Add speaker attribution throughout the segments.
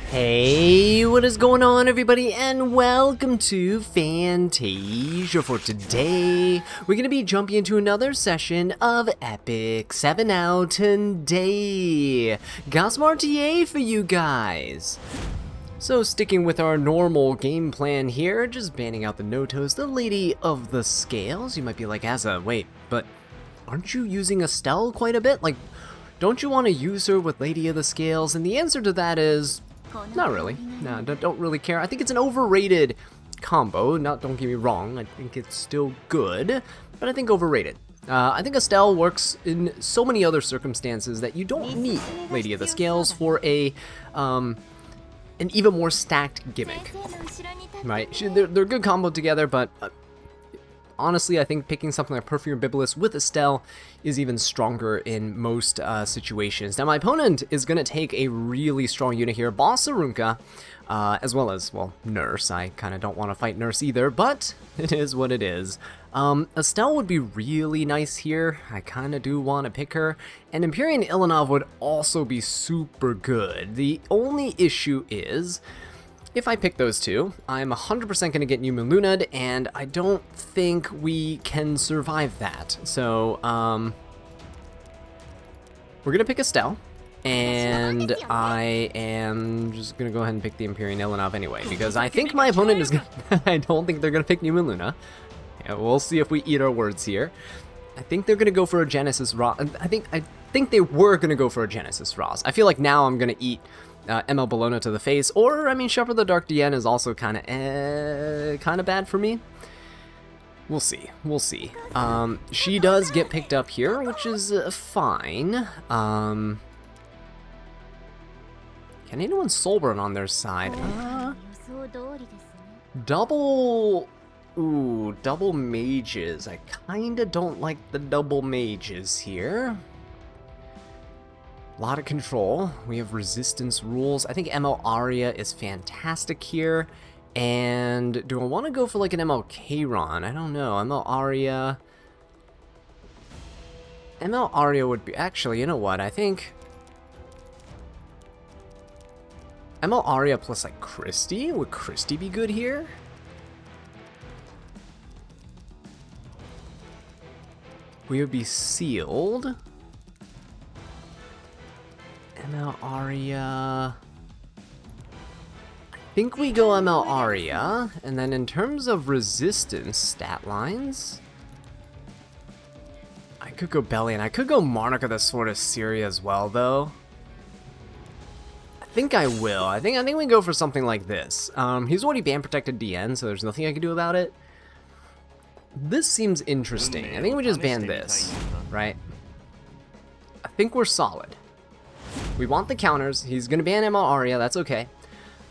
Speaker 1: Hey, what is going on everybody, and welcome to Fantasia. For today, we're going to be jumping into another session of Epic 7 out today. Got some RTA for you guys. So sticking with our normal game plan here, just banning out the Notos, the Lady of the Scales. You might be like, Azza, wait, but aren't you using Estelle quite a bit? Like, don't you want to use her with Lady of the Scales? And the answer to that is, not really. No, don't really care. I think it's an overrated combo. Don't get me wrong. I think it's still good, but I think overrated. I think Estelle works in so many other circumstances that you don't need Lady of the Scales for an even more stacked gimmick. Right? They're a good combo together, but honestly, I think picking something like Perfume Bibulus with Estelle is even stronger in most situations. Now, my opponent is going to take a really strong unit here, Boss Arunka, as well as, well, Nurse. I kind of don't want to fight Nurse either, but it is what it is. Estelle would be really nice here. I kind of do want to pick her. And Empyrean Ilanov would also be super good. The only issue is, if I pick those two, I'm 100% going to get New Moon Luna'd, and I don't think we can survive that. So, we're going to pick Estelle, and I am just going to go ahead and pick the Empyrean Ilanov anyway, because I think my opponent is going to... I don't think they're going to pick New Moon Luna. Yeah, we'll see if we eat our words here. I think they're going to go for a Genesis Ross. I think they were going to go for a Genesis Ross. I feel like now I'm going to eat ML Bologna to the face, or, I mean, Shepherd the Dark Diane is also kind of bad for me. We'll see. We'll see. She does get picked up here, which is fine. Can anyone Soulburn on their side? Double mages. I kind of don't like the double mages here. A lot of control. We have resistance rules. I think ML Aria is fantastic here. And do I want to go for like an ML Kayron? I don't know. ML Aria. ML Aria would be... Actually, you know what? I think... ML Aria plus like Christie? Would Christie be good here? We would be sealed. ML Aria. I think we go ML Aria, and then in terms of resistance stat lines, I could go Bellion. I could go Monarch of the Sword of Syria as well, though. I think I will. I think we go for something like this. He's already ban protected DN, so there's nothing I can do about it. This seems interesting. I think we just ban this, right? I think we're solid. We want the counters. He's going to ban ML Aria. That's okay.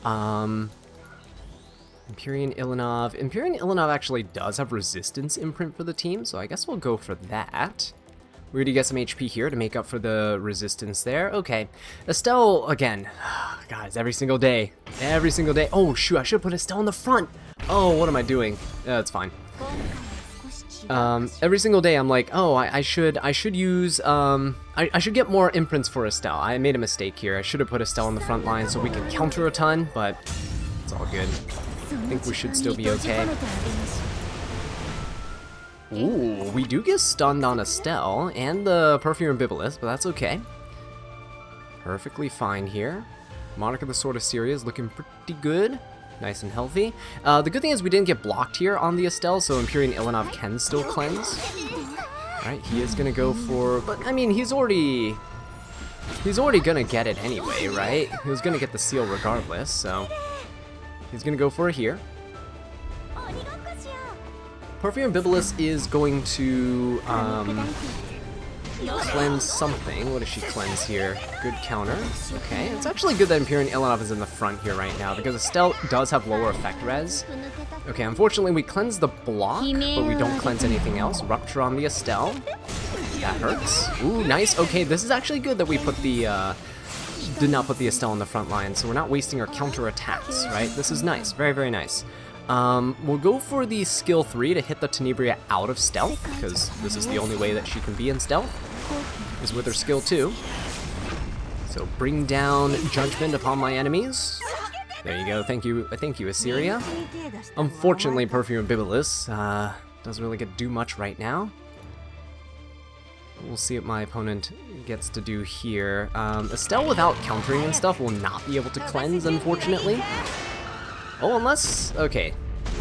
Speaker 1: Empyrean Ilanov. Empyrean Ilanov actually does have resistance imprint for the team, so I guess we'll go for that. We already get some HP here to make up for the resistance there. Okay. Estelle, again. Guys, every single day. Every single day. Oh, shoot. I should have put Estelle in the front. Oh, what am I doing? It's fine. Every single day I'm like, oh, I should use, I should get more imprints for Estelle. I made a mistake here. I should have put Estelle on the front line so we can counter a ton, but it's all good. I think we should still be okay. Ooh, we do get stunned on Estelle and the Perfume Bibulus, but that's okay. Perfectly fine here. Monarch of the Sword of Syria is looking pretty good. Nice and healthy. The good thing is we didn't get blocked here on the Estelle, so Empyrean Ilanov can still cleanse. Alright, he is gonna go for... But, I mean, he's already gonna get it anyway, right? He was gonna get the seal regardless, so... He's gonna go for it here. Perfume Bibulus is going to, cleanse something. What does she cleanse here? Good counter. Okay, it's actually good that Empyrean Ilanov is in the front here right now, because Estelle does have lower effect res. Okay, unfortunately we cleanse the block, but we don't cleanse anything else. Rupture on the Estelle. That hurts. Ooh, nice. Okay, this is actually good that we put the, did not put the Estelle on the front line, so we're not wasting our counter attacks, right? This is nice. Very, very nice. We'll go for the skill 3 to hit the Tenebria out of stealth, because this is the only way that she can be in stealth, is with her skill 2. So bring down judgment upon my enemies. There you go. Thank you, Assyria. Unfortunately, Perfume Bibulus doesn't really get to do much right now. We'll see what my opponent gets to do here. Estelle without countering and stuff will not be able to cleanse, unfortunately. Oh, unless... okay.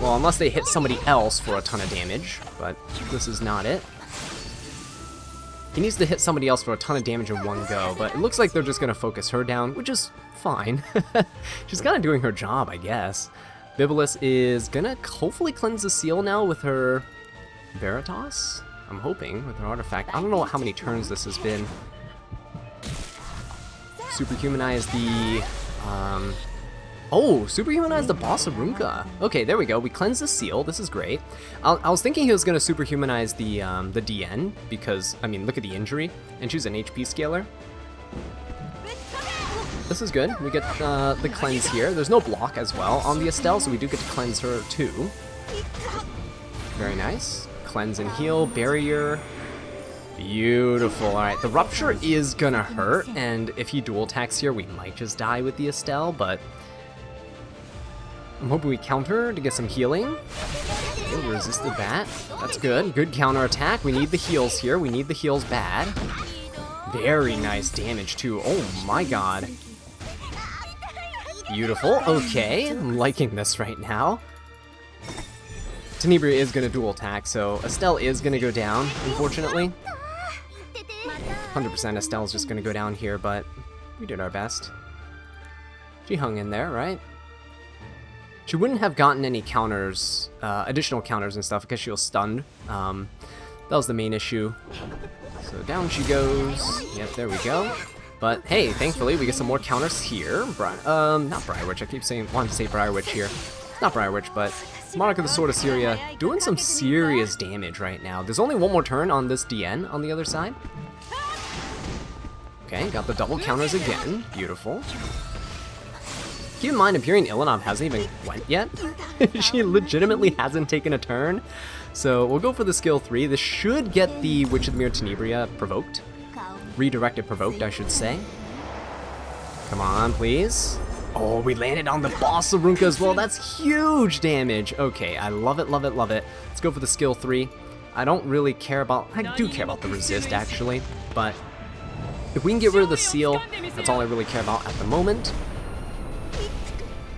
Speaker 1: Well, unless they hit somebody else for a ton of damage, but this is not it. He needs to hit somebody else for a ton of damage in one go, but it looks like they're just going to focus her down, which is fine. She's kind of doing her job, I guess. Bibulus is going to hopefully cleanse the seal now with her Veritas? I'm hoping, with her artifact. I don't know how many turns this has been. Superhumanize the... oh, superhumanize the Boss of Runka. Okay, there we go. We cleanse the seal. This is great. I was thinking he was going to superhumanize the DN, because, I mean, look at the injury. And she's an HP scaler. This is good. We get the cleanse here. There's no block as well on the Estelle, so we do get to cleanse her too. Very nice. Cleanse and heal, barrier. Beautiful. Alright, the rupture is gonna hurt, and if he dual attacks here, we might just die with the Estelle, but I'm hoping we counter to get some healing. Okay, we resisted that. That's good. Good counter attack. We need the heals here. We need the heals bad. Very nice damage too. Oh my god. Beautiful. Okay, I'm liking this right now. Tenebria is going to dual attack, so Estelle is going to go down, unfortunately. 100% Estelle's just going to go down here, but we did our best. She hung in there, right? She wouldn't have gotten any counters, additional counters and stuff, because she was stunned. That was the main issue. So down she goes. Yep, there we go. But hey, thankfully we get some more counters here. Not Briarwitch, I keep wanting to say Briarwitch here. Not Briarwitch, but Monarch of the Sword of Syria doing some serious damage right now. There's only one more turn on this DN on the other side. Okay, got the double counters again. Beautiful. Keep in mind, Imperial Ilanov hasn't even went yet. She legitimately hasn't taken a turn. So we'll go for the skill 3. This should get the Witch of the Mirror Tenebria provoked. Redirected provoked, I should say. Come on, please. Oh, we landed on the Boss of Runka as well. That's huge damage. Okay, I love it, love it, love it. Let's go for the skill 3. I don't really care about... I do care about the resist, actually. But if we can get rid of the seal, that's all I really care about at the moment.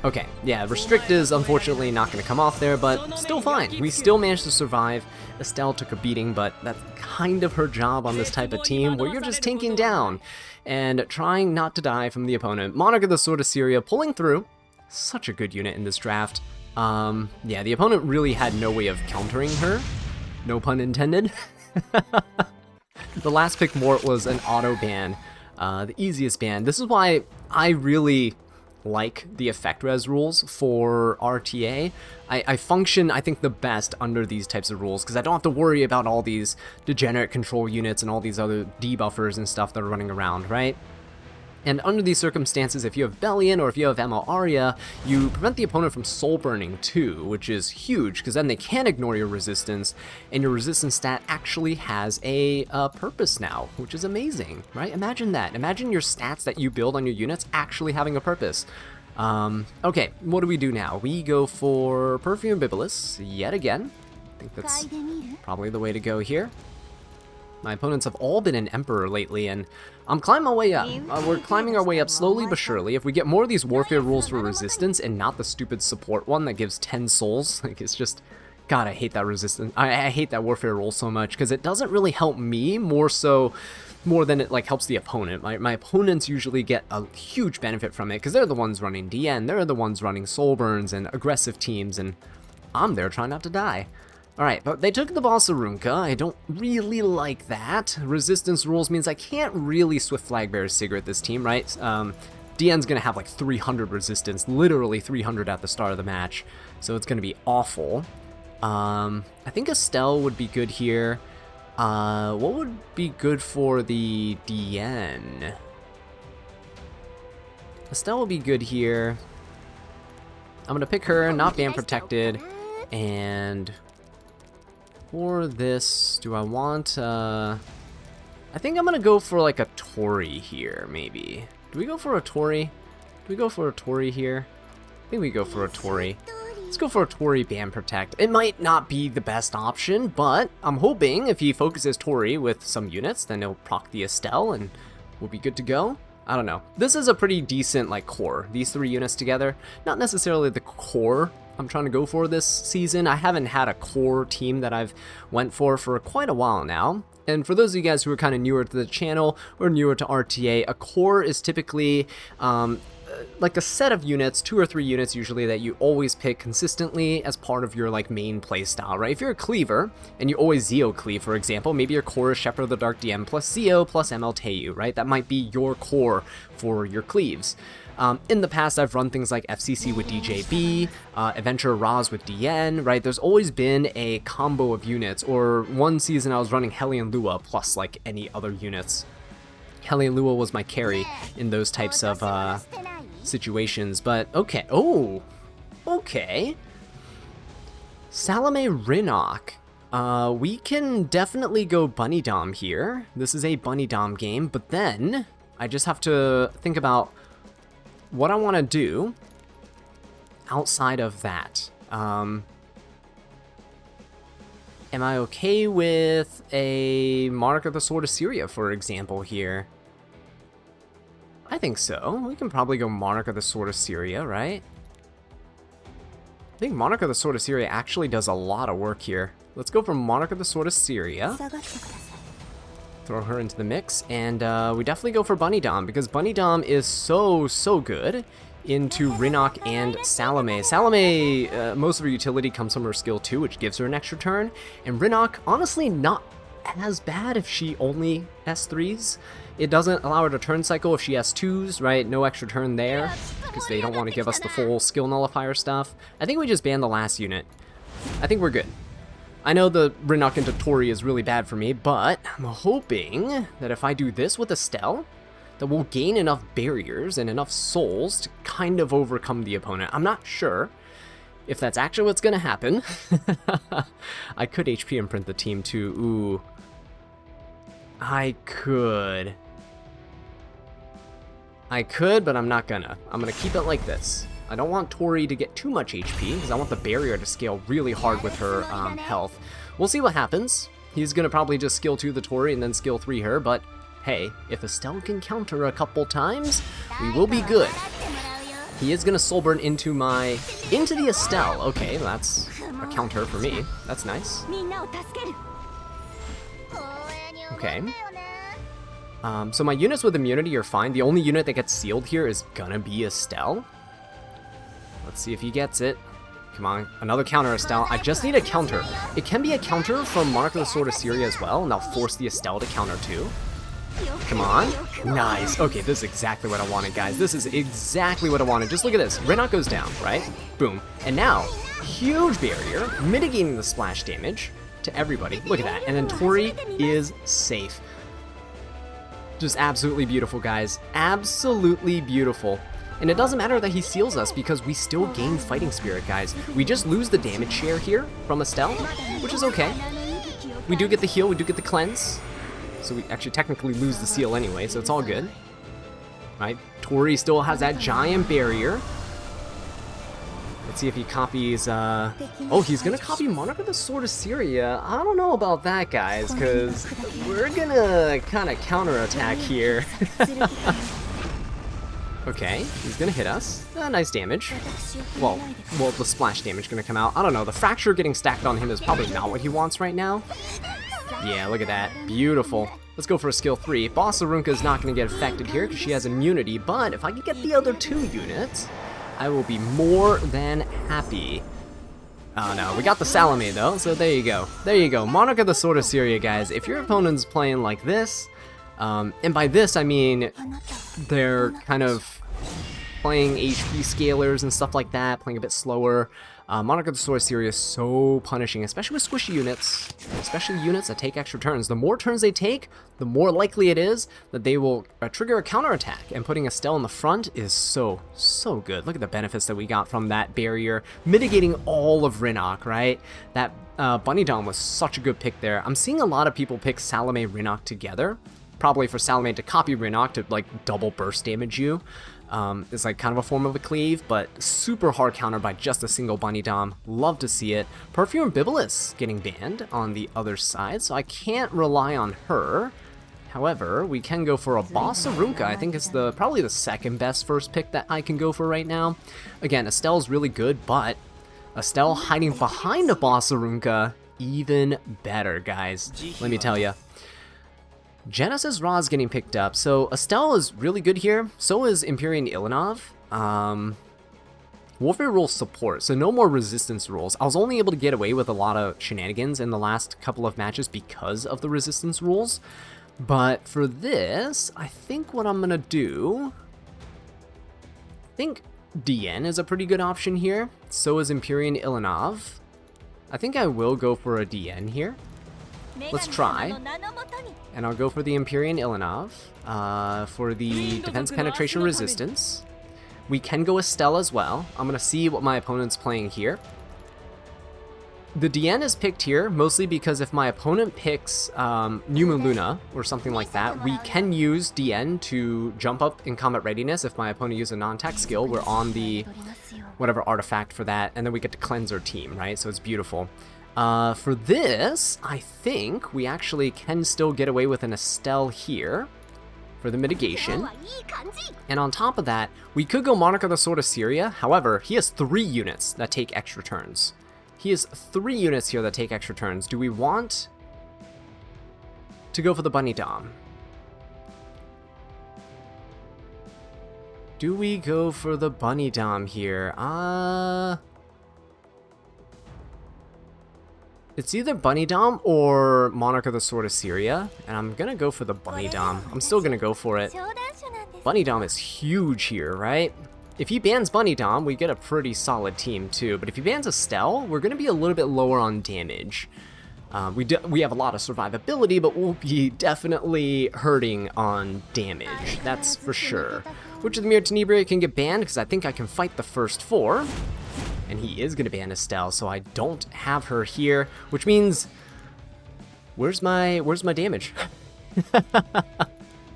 Speaker 1: Okay, yeah, Restrict is unfortunately not going to come off there, but still fine. We still managed to survive. Estelle took a beating, but that's kind of her job on this type of team, where you're just tanking down and trying not to die from the opponent. Monarch of the Sword of Syria pulling through. Such a good unit in this draft. Yeah, the opponent really had no way of countering her. No pun intended. The last pick Mort was an auto ban, the easiest ban. This is why I really like the effect res rules for RTA. I function, I think, the best under these types of rules, because I don't have to worry about all these degenerate control units and all these other debuffers and stuff that are running around, right? And under these circumstances, if you have Bellion or if you have Ammo Aria, you prevent the opponent from soul burning too, which is huge, because then they can ignore your resistance, and your resistance stat actually has a purpose now, which is amazing, right? Imagine that. Imagine your stats that you build on your units actually having a purpose. Okay, what do we do now? We go for Perfume Bibulus yet again. I think that's probably the way to go here. My opponents have all been an Emperor lately, and I'm climbing my way up. We're climbing our way up slowly but surely. If we get more of these warfare rules for resistance and not the stupid support one that gives 10 souls, like, it's just... God, I hate that resistance. I hate that warfare rule so much, because it doesn't really help me more than it, like, helps the opponent. My opponents usually get a huge benefit from it, because they're the ones running DN, they're the ones running soul burns and aggressive teams, and I'm there trying not to die. Alright, but they took the Boss of Runka. I don't really like that. Resistance rules means I can't really Swift Flagbearer Sigurd this team, right? DN's gonna have like 300 resistance, literally 300 at the start of the match, so it's gonna be awful. I think Estelle would be good here. What would be good for the DN? Estelle would be good here. I'm gonna pick her, not ban protected, and... for this, do I want, I think I'm gonna go for like a Tori here, maybe. Do we go for a Tori? Do we go for a Tori here? I think we go for a Tori. Let's go for a Tori Band Protect. It might not be the best option, but I'm hoping if he focuses Tori with some units, then he'll proc the Estelle and we'll be good to go. I don't know. This is a pretty decent like core. These 3 units together, not necessarily the core I'm trying to go for this season. I haven't had a core team that I've went for quite a while now. And for those of you guys who are kind of newer to the channel or newer to RTA, a core is typically like a set of units, 2 or 3 units usually, that you always pick consistently as part of your like main playstyle, right? If you're a cleaver and you always Zeo cleave, for example, maybe your core is Shepherd of the Dark DM plus Zeo plus ML Teu, right? That might be your core for your cleaves. In the past, I've run things like FCC with DJB, Adventure Raz with DN, right? There's always been a combo of units, or one season I was running Hellion Lua plus like any other units. Hellion Lua was my carry in those types of situations, but okay. Oh, okay. Salome Rinnock. We can definitely go Bunny Dom here. This is a Bunny Dom game, but then I just have to think about what I want to do outside of that. Am I okay with a Monarch of the Sword of Syria, for example, here? I think so. We can probably go Monarch of the Sword of Syria, right? I think Monarch of the Sword of Syria actually does a lot of work here. Let's go for Monarch of the Sword of Syria. Throw her into the mix, and we definitely go for Bunny Dom, because Bunny Dom is so good into Rinnock and Salome. Salome, most of her utility comes from her skill 2, which gives her an extra turn, and Rinnock, honestly, not as bad if she only S3s. It doesn't allow her to turn cycle if she S2s, right? No extra turn there, because they don't want to give us the full skill nullifier stuff. I think we just ban the last unit. I think we're good. I know the Rinnock into Tori is really bad for me, but I'm hoping that if I do this with Estelle, that we'll gain enough barriers and enough souls to kind of overcome the opponent. I'm not sure if that's actually what's going to happen. I could HP imprint the team too. Ooh. I could, but I'm not gonna. I'm gonna keep it like this. I don't want Tori to get too much HP, because I want the barrier to scale really hard with her health. We'll see what happens. He's going to probably just skill 2 the Tori and then skill 3 her, but hey, if Estelle can counter a couple times, we will be good. He is going to soul burn into the Estelle. Okay, that's a counter for me. That's nice. Okay. So my units with immunity are fine. The only unit that gets sealed here is gonna be Estelle. Let's see if he gets it. Come on, another counter Estelle. I just need a counter. It can be a counter from Monarch of the Sword of Syria as well, and I'll force the Estelle to counter too. Come on. Nice. Okay, this is exactly what I wanted, guys. This is exactly what I wanted. Just look at this. Rinnock goes down, right? Boom. And now, huge barrier, mitigating the splash damage to everybody. Look at that. And then Tori is safe. Just absolutely beautiful, guys. Absolutely beautiful. And it doesn't matter that he seals us, because we still gain fighting spirit, guys. We just lose the damage share here from Estelle, which is okay. We do get the heal, we do get the cleanse. So we actually technically lose the seal anyway, so it's all good. Right? Tori still has that giant barrier. Let's see if he copies, oh, he's gonna copy Monarch of the Sword of Syria. I don't know about that, guys, because we're gonna kind of counterattack here. Okay, he's gonna hit us. Nice damage. Well, the splash damage gonna come out. I don't know, the fracture getting stacked on him is probably not what he wants right now. Yeah, look at that. Beautiful. Let's go for a skill 3. Boss Arunka is not gonna get affected here because she has immunity, but if I can get the other 2 units, I will be more than happy. Oh no, we got the Salome though, so there you go. There you go. Monarch of the Sword of Syria, guys. If your opponent's playing like this, and by this I mean they're kind of playing HP scalers and stuff like that, playing a bit slower. Monarch of the Sword of Syria is so punishing, especially with squishy units, especially units that take extra turns. The more turns they take, the more likely it is that they will trigger a counterattack, and putting Estelle in the front is so good. Look at the benefits that we got from that barrier, mitigating all of Rinnock, right? That Bunny Dom was such a good pick there. I'm seeing a lot of people pick Salome Rinnock together. probably for Salome to copy Rinok to like double burst damage you. It's like kind of a form of a cleave, but super hard counter by just a single Bunny Dom. Love to see it. Perfume Bibulus getting banned on the other side, so I can't rely on her. However, we can go for a Boss Arunca. I think it's probably the second best first pick that I can go for right now. Again, Estelle's really good, but Estelle hiding behind a Boss Arunca, even better, guys. Let me tell you. Genesis Ra's getting picked up, so Estelle is really good here. So is Empyrean Ilanov. Warfare rules support, so no more resistance rules. I was only able to get away with a lot of shenanigans in the last couple of matches because of the resistance rules. But for this, I think what I'm gonna do, I think DN is a pretty good option here. So is Empyrean Ilanov. I think I will go for a DN here. Let's try. And I'll go for the Empyrean Ilanov for the defense penetration resistance. We can go Estelle as well. I'm going to see what my opponent's playing here. The DN is picked here mostly because if my opponent picks New Moon Luna or something like that, we can use DN to jump up in combat readiness. If my opponent uses a non-attack skill, we're on the whatever artifact for that, and then we get to cleanse our team, right? So it's beautiful. For this, I think we actually can still get away with an Estelle here for the mitigation. And on top of that, we could go Monarch of the Sword of Syria. However, he has 3 units that take extra turns. He has 3 units here that take extra turns. Do we want to go for the Bunny Dom? Do we go for the Bunny Dom here? It's either Bunny Dom or Monarch of the Sword of Syria, and I'm gonna go for the Bunny Dom. I'm still gonna go for it. Bunny Dom is huge here, right? If he bans Bunny Dom, we get a pretty solid team too, but if he bans Estelle, we're gonna be a little bit lower on damage. We have a lot of survivability, but we'll be definitely hurting on damage, that's for sure. Which of the Mirror Tenebria can get banned, because I think I can fight the first 4. And he is going to ban Estelle, so I don't have her here, which means, where's my damage?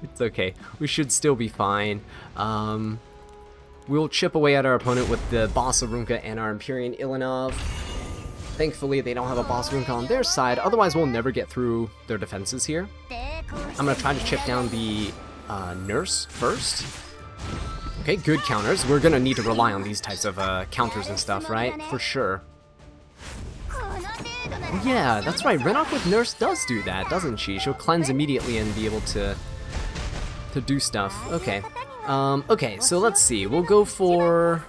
Speaker 1: It's okay, we should still be fine. We'll chip away at our opponent with the Boss Arunca and our Empyrean Ilanov. Thankfully, they don't have a Boss Arunca on their side, otherwise we'll never get through their defenses here. I'm going to try to chip down the Nurse first. Okay, good counters. We're gonna need to rely on these types of counters and stuff, right? For sure. Oh, yeah, that's right. Rinok with Nurse does do that, doesn't she? She'll cleanse immediately and be able to do stuff. Okay. Okay, so let's see. We'll go for...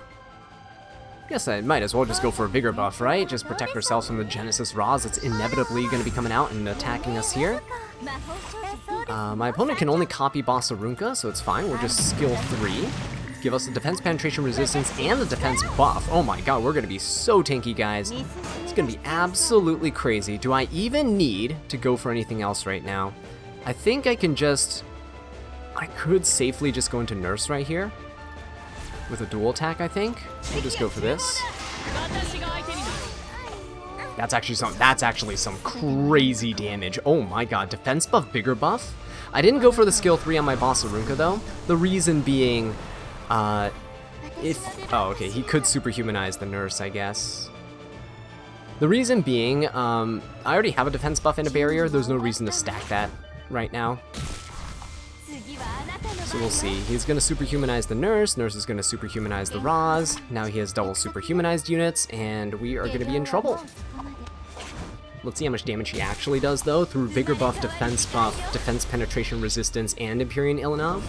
Speaker 1: I guess I might as well just go for a bigger buff, right? Just protect ourselves from the Genesis Raws that's inevitably going to be coming out and attacking us here. My opponent can only copy Boss Arunca, so it's fine. We'll just skill 3. Give us the defense penetration resistance and the defense buff. Oh my god, we're going to be so tanky, guys. It's going to be absolutely crazy. Do I even need to go for anything else right now? I think I can just... I could safely just go into Nurse right here. With a dual attack, I think. We'll just go for this. That's actually some crazy damage. Oh my god, defense buff, bigger buff? I didn't go for the skill 3 on my Boss Arunca though. The reason being, oh okay, he could superhumanize the Nurse, I guess. The reason being, I already have a defense buff and a barrier. There's no reason to stack that right now. So we'll see. He's going to superhumanize the Nurse. Nurse is going to superhumanize the Roz. Now he has double superhumanized units, and we are going to be in trouble. Let's see how much damage he actually does, though, through Vigor buff, defense penetration resistance, and Empyrean Ilanov.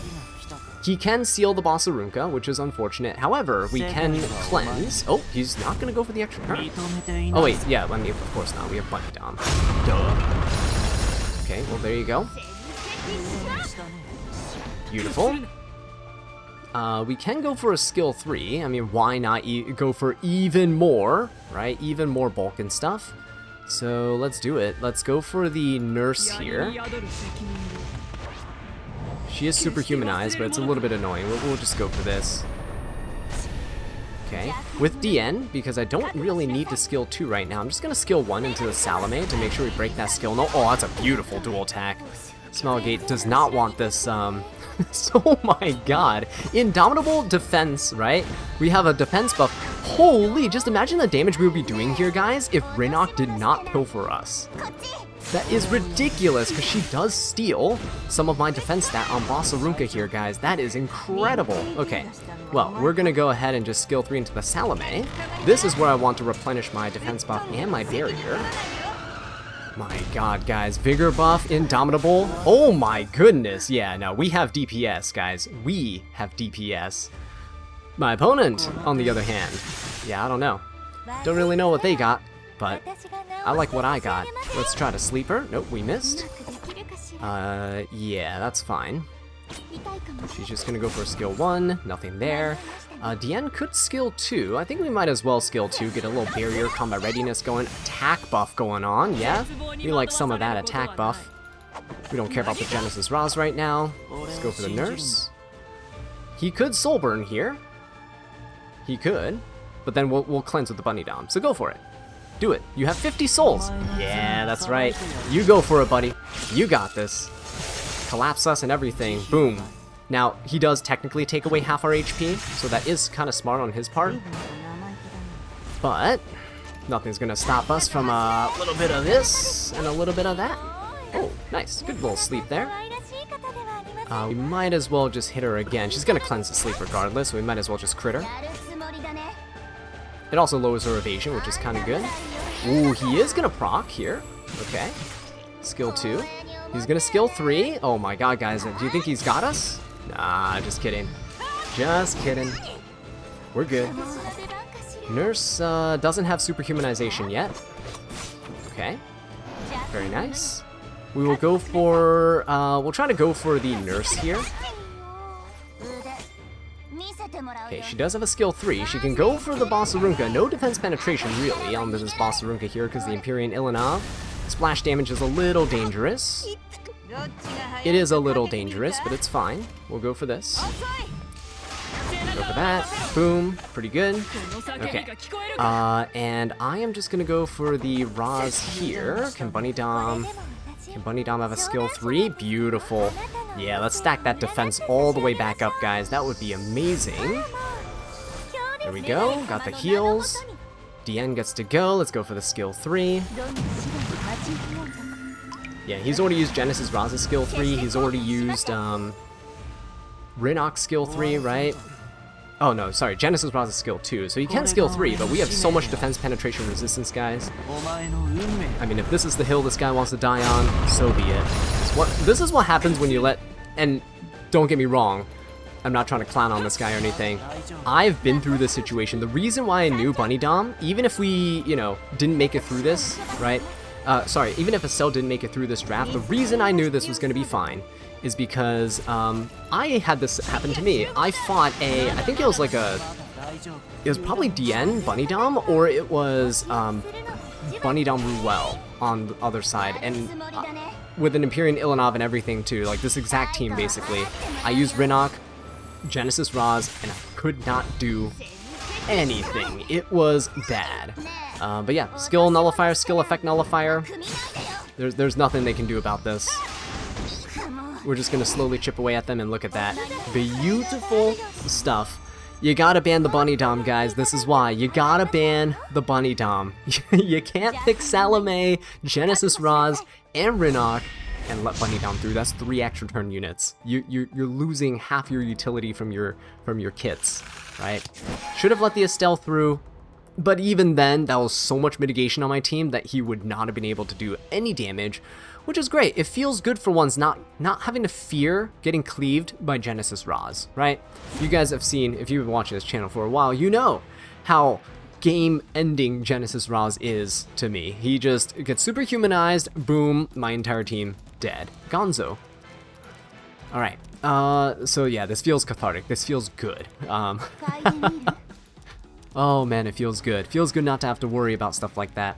Speaker 1: He can seal the Boss Arunca, which is unfortunate. However, we can cleanse. Oh, he's not going to go for the extra turn. Oh, wait, yeah, I mean, of course not. We have Bunny Dom. Duh. Okay, well, there you go. Beautiful. We can go for a skill 3. I mean, why not go for even more, right? Even more bulk and stuff. So let's do it. Let's go for the Nurse here. She is superhumanized, but it's a little bit annoying. We'll just go for this. Okay, with DN, because I don't really need to skill 2 right now. I'm just going to skill 1 into the Salome to make sure we break that skill. No, oh, that's a beautiful dual attack. Smelgate does not want this, so, oh my god. Indomitable defense, right? We have a defense buff. Holy, just imagine the damage we would be doing here, guys, if Rinok did not pilfer us. That is ridiculous, because she does steal some of my defense stat on Bossarunka here, guys. That is incredible. Okay, well, we're going to go ahead and just skill 3 into the Salome. This is where I want to replenish my defense buff and my barrier. My god, guys. Vigor buff, Indomitable. Oh my goodness. Yeah, no, we have DPS, guys. We have DPS. My opponent, on the other hand. Yeah, I don't know. Don't really know what they got, but I like what I got. Let's try to sleeper. Nope, we missed. Yeah, that's fine. She's just gonna go for skill 1. Nothing there. Diane could skill 2. I think we might as well skill 2. Get a little barrier, combat readiness going. Attack buff going on, yeah? We like some of that attack buff. We don't care about the Genesis Roz right now. Let's go for the nurse. He could soul burn here. He could. But then we'll cleanse with the bunny dom. So go for it. Do it. You have 50 souls. Yeah, that's right. You go for it, buddy. You got this. Collapse us and everything. Boom. Now, he does technically take away half our HP, so that is kind of smart on his part. But nothing's going to stop us from a little bit of this and a little bit of that. Oh, nice. Good little sleep there. We might as well just hit her again. She's going to cleanse the sleep regardless, so we might as well just crit her. It also lowers her evasion, which is kind of good. Ooh, he is going to proc here. Okay. Skill 2. He's going to skill 3. Oh my god, guys. Do you think he's got us? Nah, just kidding. Just kidding. We're good. Nurse doesn't have superhumanization yet. Okay. Very nice. We will go for... we'll try to go for the nurse here. Okay, she does have a skill 3. She can go for the Bossarunka. No defense penetration, really, on this Bossarunka here, because the Empyrean Ilanov. Splash damage is a little dangerous. It is a little dangerous, but it's fine. We'll go for this. Go for that. Boom. Pretty good. Okay. And I am just going to go for the Roz here. Can Bunny Dom have a skill 3? Beautiful. Yeah, let's stack that defense all the way back up, guys. That would be amazing. There we go. Got the heals. Diane gets to go. Let's go for the skill 3. Yeah, he's already used Genesis Roz's skill 3. He's already used Rinok's skill 3, right? Oh no, sorry, Genesis Roz's skill 2. So he can skill 3, but we have so much defense penetration resistance, guys. I mean, if this is the hill this guy wants to die on, so be it. This is what happens when you let... And don't get me wrong, I'm not trying to clown on this guy or anything. I've been through this situation. The reason why I knew Bunny Dom, even if we, you know, didn't make it through this, right? Sorry, even if Estelle didn't make it through this draft, the reason I knew this was going to be fine is because I had this happen to me. I fought I think it was like it was probably DN, Bunny Dom, or it was Bunny Dom Ruel on the other side, and with an Empyrean Ilanov and everything too, like this exact team basically. I used Rinok, Genesis Roz, and I could not do anything. It was bad. But yeah, skill nullifier, skill effect nullifier. There's nothing they can do about this. We're just gonna slowly chip away at them, and look at that. Beautiful stuff. You gotta ban the Bunny Dom, guys. This is why. You gotta ban the Bunny Dom. You can't pick Salome, Genesis Roz, and Rinok and let Bunny Dom through. That's 3 extra turn units. You're losing half your utility from your kits, right? Should have let the Estelle through. But even then, that was so much mitigation on my team that he would not have been able to do any damage, which is great. It feels good for once not having to fear getting cleaved by Genesis Roz, right? You guys have seen, if you've been watching this channel for a while, you know how game-ending Genesis Roz is to me. He just gets superhumanized, boom, my entire team dead. Gonzo. Alright, so yeah, this feels cathartic. This feels good. Oh man, it feels good. Feels good not to have to worry about stuff like that.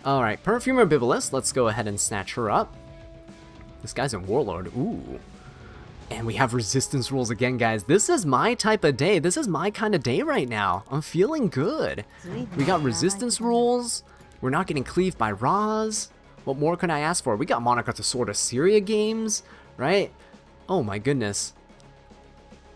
Speaker 1: Alright, Perfumer Bibulus, let's go ahead and snatch her up. This guy's in Warlord, ooh. And we have resistance rules again, guys. This is my type of day. This is my kind of day right now. I'm feeling good. We got resistance rules. We're not getting cleaved by Roz. What more can I ask for? We got Monica to Sword of Syria games, right? Oh my goodness.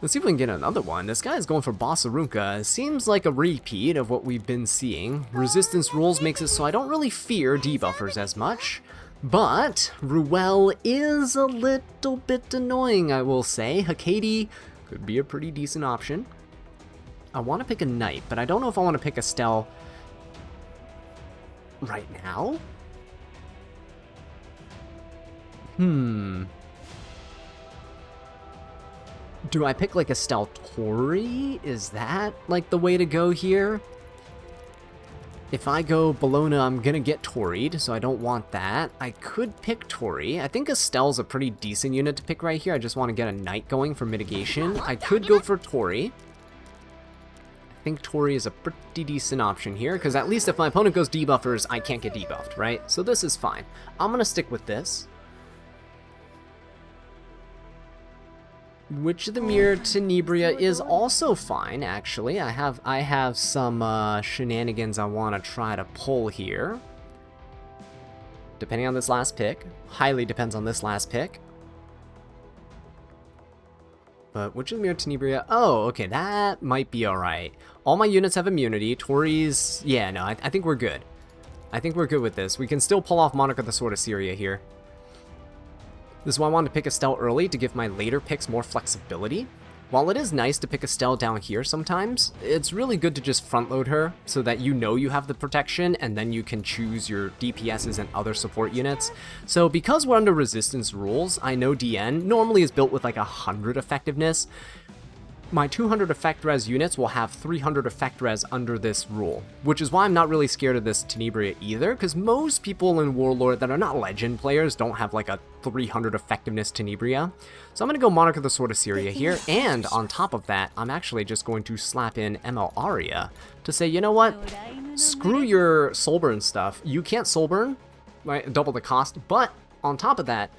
Speaker 1: Let's see if we can get another one. This guy is going for Bossarunka. Seems like a repeat of what we've been seeing. Resistance rules makes it so I don't really fear debuffers as much. But Ruel is a little bit annoying, I will say. Hakadi could be a pretty decent option. I want to pick a knight, but I don't know if I want to pick Estelle right now. Do I pick like Estelle Tori? Is that like the way to go here? If I go Bologna, I'm gonna get Tori'd, so I don't want that. I could pick Tori. I think Estelle's a pretty decent unit to pick right here. I just want to get a knight going for mitigation. I could go for Tori. I think Tori is a pretty decent option here, because at least if my opponent goes debuffers, I can't get debuffed, right? So this is fine. I'm gonna stick with this. Witch of the Mirror Tenebria is also fine, actually. I have some shenanigans I want to try to pull here. Depending on this last pick. Highly depends on this last pick. But Witch of the Mirror Tenebria... Oh, okay, that might be alright. All my units have immunity. Tori's... Yeah, no, I think we're good. I think we're good with this. We can still pull off Monarch of the Sword of Syria here. This is why I wanted to pick Estelle early, to give my later picks more flexibility. While it is nice to pick Estelle down here sometimes, it's really good to just front load her so that you know you have the protection and then you can choose your DPSs and other support units. So because we're under resistance rules, I know DN normally is built with like 100 effectiveness. My 200 effect res units will have 300 effect res under this rule, which is why I'm not really scared of this Tenebria either, because most people in Warlord that are not legend players don't have like a 300 effectiveness Tenebria. So I'm going to go Monarch of the Sword of Syria here, and on top of that, I'm actually just going to slap in ML Aria to say, you know what, screw your Soulburn stuff. You can't Soulburn, right? Double the cost, but on top of that,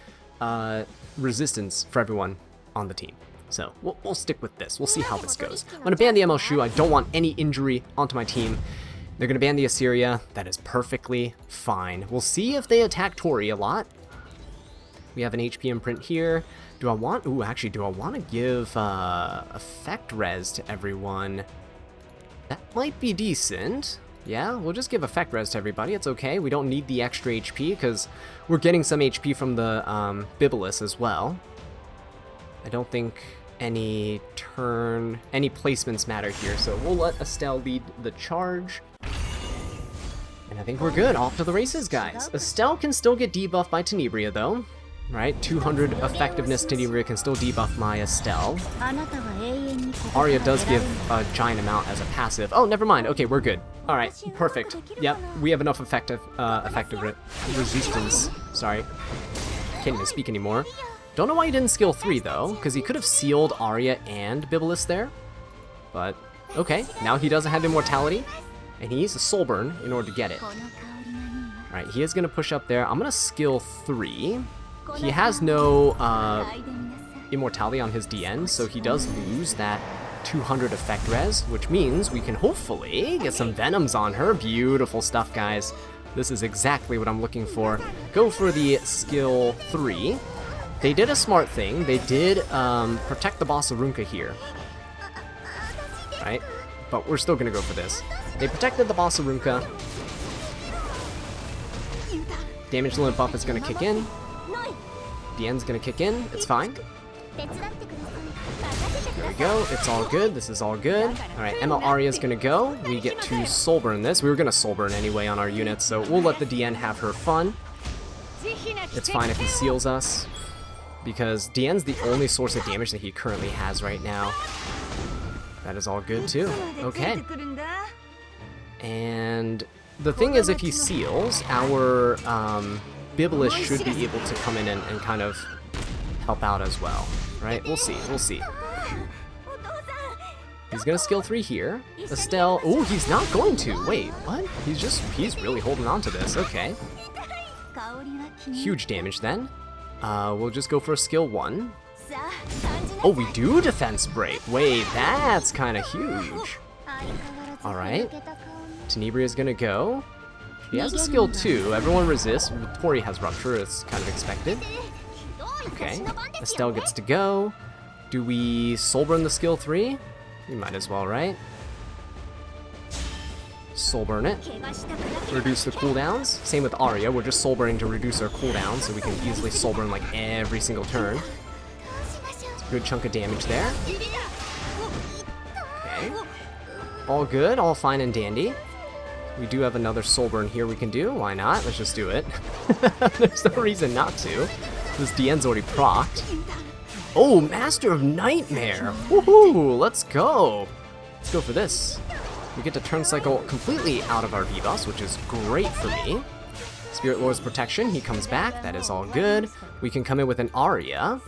Speaker 1: resistance for everyone on the team. So we'll stick with this. We'll see how this goes. I'm going to ban the ML Shu. I don't want any injury onto my team. They're going to ban the Assyria. That is perfectly fine. We'll see if they attack Tori a lot. We have an HP imprint here. Do I want... Ooh, actually, do I want to give effect res to everyone? That might be decent. Yeah, we'll just give effect res to everybody. It's okay. We don't need the extra HP because we're getting some HP from the Bibulus as well. I don't think any placements matter here, so we'll let Estelle lead the charge. And I think we're good. Off to the races, guys. Estelle can still get debuffed by Tenebria, though. Right? 200 effectiveness Tenebria can still debuff my Estelle. Aria does give a giant amount as a passive. Oh, never mind. Okay, we're good. Alright, perfect. Yep, we have enough effective resistance. Sorry. Can't even speak anymore. Don't know why he didn't skill 3, though, because he could have sealed Aria and Bibulus there. But, okay, now he doesn't have immortality, and he needs a Soulburn in order to get it. Alright, he is going to push up there. I'm going to skill 3. He has no immortality on his DN, so he does lose that 200 effect res, which means we can hopefully get some Venoms on her. Beautiful stuff, guys. This is exactly what I'm looking for. Go for the skill 3. They did a smart thing. They did protect the Bossarunka here. Right? But we're still going to go for this. They protected the Bossarunka. Damage limit buff is going to kick in. The end's going to kick in. It's fine. There we go. It's all good. This is all good. Alright, ML Aria is going to go. We get to Soulburn this. We were going to Soulburn anyway on our units, so we'll let the DN have her fun. It's fine if he seals us, because DN's the only source of damage that he currently has right now. That is all good too. Okay. And the thing is, if he seals, our Bibulus should be able to come in and kind of help out as well. Right? We'll see. We'll see. He's gonna skill 3 here. Estelle... Oh, he's not going to. Wait, what? He's really holding on to this. Okay. Huge damage then. We'll just go for a skill 1. Oh, we do defense break. Wait, that's kind of huge. Alright. Tenebria's gonna go. She has a skill 2. Everyone resists. Tori has rupture. It's kind of expected. Okay, Estelle gets to go. Do we Soul Burn the skill 3? We might as well, right? Soul Burn it. Reduce the cooldowns. Same with Arya, we're just Soul Burning to reduce our cooldowns so we can easily Soul Burn like every single turn. It's a good chunk of damage there. Okay. All good, all fine and dandy. We do have another Soul Burn here we can do. Why not? Let's just do it. There's no reason not to. This DN's already procced. Oh, Master of Nightmare! Woohoo! Let's go! Let's go for this. We get to turn cycle completely out of our debuffs, which is great for me. Spirit Lord's Protection, he comes back. That is all good. We can come in with an Arya.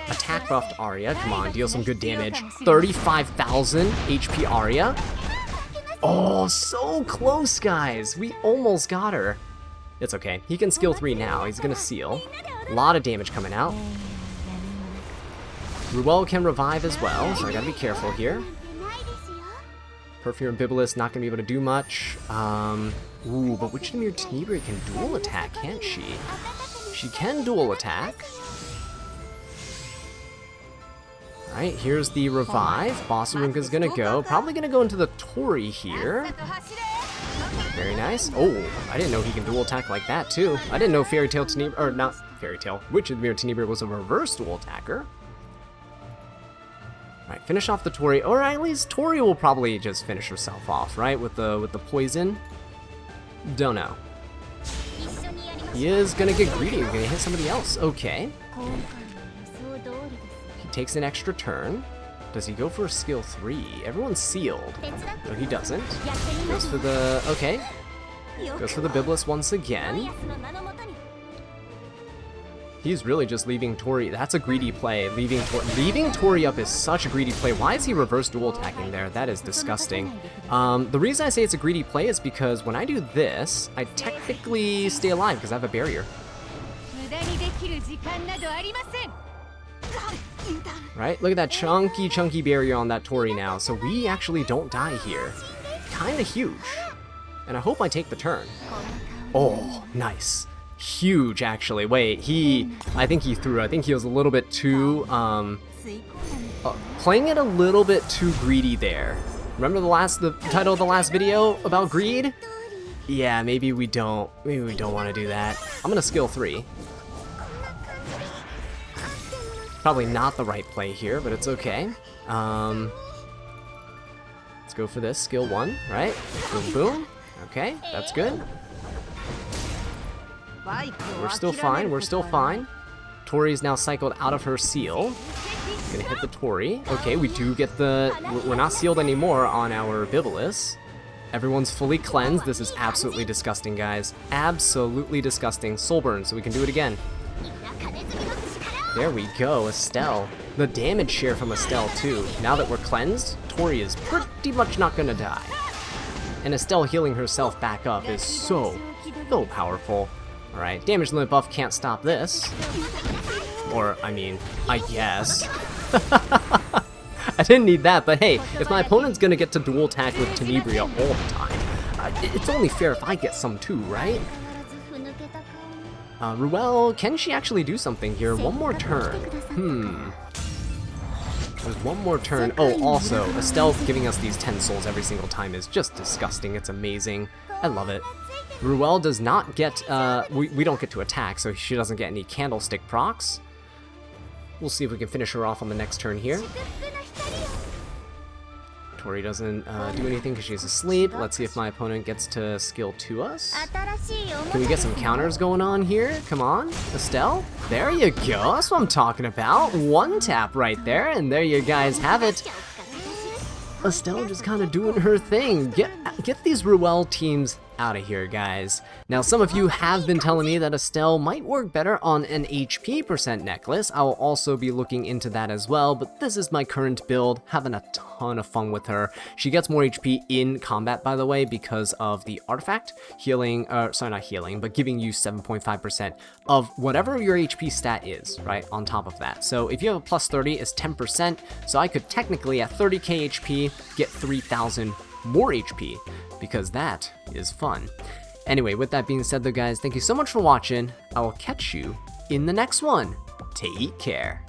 Speaker 1: Attack buffed Arya. Come on, deal some good damage. 35,000 HP Arya. Oh, so close, guys. We almost got her. It's okay. He can skill 3 now. He's gonna seal. A lot of damage coming out. Ruel can revive as well, so I gotta be careful here. Perfume and Bibulus not gonna be able to do much. Ooh, but Witchmere Tenebria can dual attack, can't she? She can dual attack. Alright, here's the revive. Bossaruka's gonna go. Probably gonna go into the Tori here. Very nice. Oh, I didn't know he can dual attack like that too. I didn't know Fairy Tail Tenebria, or not Fairy Tail, Witchmere Tenebria was a reverse dual attacker. Alright, finish off the Tori, or at least Tori will probably just finish herself off, right? With the poison. Don't know. He is gonna get greedy. He's gonna hit somebody else. Okay. He takes an extra turn. Does he go for a skill 3? Everyone's sealed. No, he doesn't. Goes for the... okay. Goes for the Bibulus once again. He's really just leaving Tori. That's a greedy play. Leaving Tori up is such a greedy play. Why is he reverse dual attacking there? That is disgusting. The reason I say it's a greedy play is because when I do this, I technically stay alive because I have a barrier. Right? Look at that chunky barrier on that Tori now. So we actually don't die here. Kinda huge. And I hope I take the turn. Oh, nice. Huge, actually. Wait, I think he threw. I think he was a little bit too, playing it a little bit too greedy there. Remember the title of the last video about greed? Yeah, maybe we don't want to do that. I'm gonna skill 3. Probably not the right play here, but it's okay. Let's go for this, skill 1, right? Boom, boom. Okay, that's good. We're still fine, we're still fine. Tori's now cycled out of her seal. Gonna hit the Tori. Okay, we do get we're not sealed anymore on our Bibulus. Everyone's fully cleansed. This is absolutely disgusting, guys. Absolutely disgusting. Soul Burn, so we can do it again. There we go, Estelle. The damage share from Estelle, too. Now that we're cleansed, Tori is pretty much not gonna die. And Estelle healing herself back up is so powerful. Alright, damage limit buff can't stop this. Or, I mean, I guess. I didn't need that, but hey, if my opponent's gonna get to dual attack with Tenebria all the time, it's only fair if I get some too, right? Ruel, can she actually do something here? One more turn. There's one more turn. Oh, also, Estelle giving us these 10 souls every single time is just disgusting. It's amazing. I love it. Ruel does not get, we don't get to attack, so she doesn't get any candlestick procs. We'll see if we can finish her off on the next turn here. Tori doesn't do anything because she's asleep. Let's see if my opponent gets to skill 2 us. Can we get some counters going on here? Come on, Estelle. There you go. That's what I'm talking about. One tap right there, and there you guys have it. Estelle just kind of doing her thing. Get these Ruel teams out of here, guys. Now, some of you have been telling me that Estelle might work better on an HP % necklace. I will also be looking into that as well, but this is my current build, having a ton of fun with her. She gets more HP in combat, by the way, because of the artifact healing, sorry, not healing, but giving you 7.5% of whatever your HP stat is, right, on top of that. So if you have a plus 30, it's 10%, so I could technically, at 30k HP, get 3,000 more HP, because that is fun. Anyway, with that being said though, guys, thank you so much for watching. I will catch you in the next one. Take care.